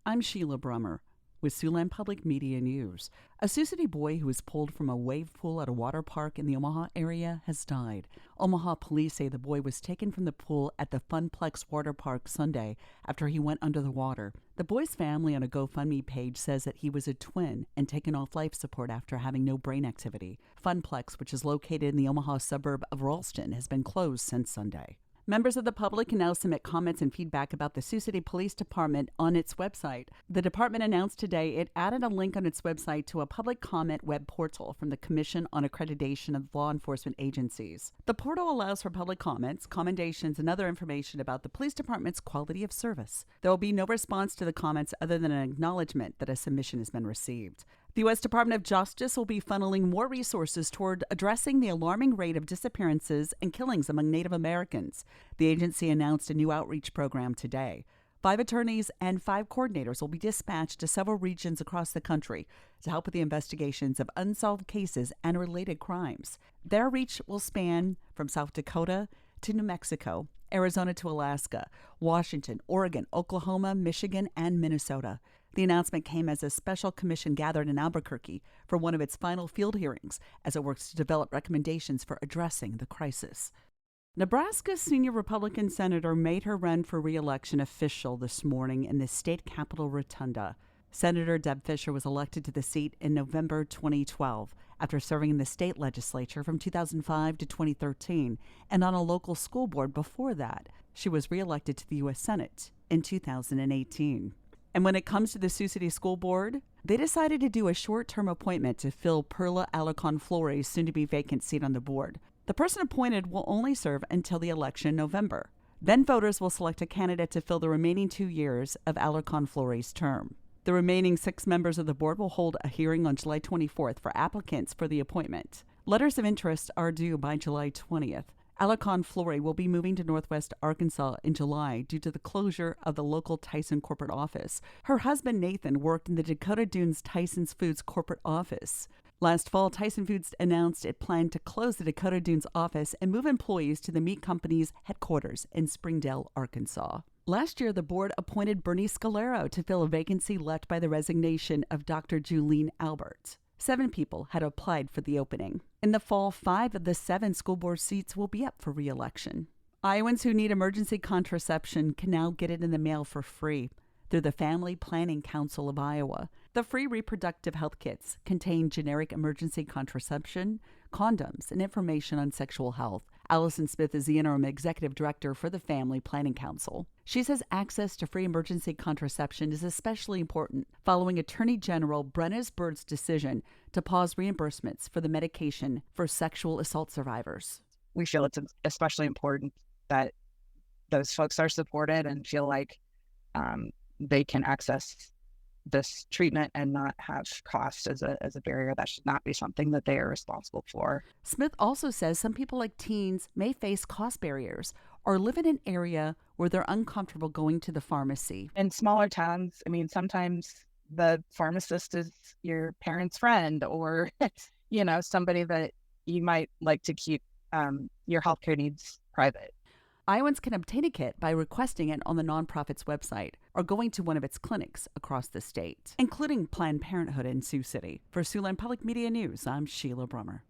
I'm Sheila Brummer with Siouxland Public Media News. A Sioux City boy who was pulled from a wave pool at a water park in the Omaha-area has died. Omaha police say the boy was taken from the pool at the Funplex Water Park Sunday after he went under the water. The boy's family on a GoFundMe page says that he was a twin and taken off life support after having no brain activity. Funplex, which is located in the Omaha suburb of Ralston, has been closed since Sunday. Members of the public can now submit comments and feedback about the Sioux City Police Department on its website. The department announced today it added a link on its website to a public comment web portal from the Commission on Accreditation of Law Enforcement Agencies. The portal allows for public comments, commendations, and other information about the police department's quality of service. There will be no response to the comments other than an acknowledgement that a submission has been received. The U.S. Department of Justice will be funneling more resources toward addressing the alarming rate of disappearances and killings among Native Americans. The agency announced a new outreach program today. 5 attorneys and 5 coordinators will be dispatched to several regions across the country to help with the investigations of unsolved cases and related crimes. Their reach will span from South Dakota to New Mexico, Arizona to Alaska, Washington, Oregon, Oklahoma, Michigan, and Minnesota. The announcement came as a special commission gathered in Albuquerque for one of its final field hearings as it works to develop recommendations for addressing the crisis. Nebraska's senior Republican senator made her run for re-election official this morning in the state capitol rotunda. Senator Deb Fischer was elected to the seat in November 2012 after serving in the state legislature from 2005 to 2013 and on a local school board before that. She was re-elected to the U.S. Senate in 2018. And when it comes to the Sioux City School Board, they decided to do a short-term appointment to fill Perla Alarcon-Fleury's soon-to-be vacant seat on the board. The person appointed will only serve until the election in November. Then voters will select a candidate to fill the remaining 2 years of Alarcon-Fleury's term. The remaining 6 members of the board will hold a hearing on July 24th for applicants for the appointment. Letters of interest are due by July 20th. Alarcon-Fleury will be moving to Northwest Arkansas in July due to the closure of the local Tyson corporate office. Her husband, Nathan, worked in the Dakota Dunes Tyson Foods corporate office. Last fall, Tyson Foods announced it planned to close the Dakota Dunes office and move employees to the meat company's headquarters in Springdale, Arkansas. Last year, the board appointed Bernie Scalero to fill a vacancy left by the resignation of Dr. Julene Albert. 7 people had applied for the opening. In the fall, 5 of the 7 school board seats will be up for re-election. Iowans who need emergency contraception can now get it in the mail for free through the Family Planning Council of Iowa. The free reproductive health kits contain generic emergency contraception, condoms, and information on sexual health. Allison Smith is the interim executive director for the Family Planning Council. She says access to free emergency contraception is especially important following Attorney General Brenna Bird's decision to pause reimbursements for the medication for sexual assault survivors. We feel it's especially important that those folks are supported and feel like they can access this treatment and not have cost as a barrier. That should not be something that they are responsible for. Smith also says some people like teens may face cost barriers or live in an area where they're uncomfortable going to the pharmacy. In smaller towns, sometimes the pharmacist is your parent's friend or, somebody that you might like to keep your healthcare needs private. Iowans can obtain a kit by requesting it on the nonprofit's website or going to one of its clinics across the state, including Planned Parenthood in Sioux City. For Siouxland Public Media News, I'm Sheila Brummer.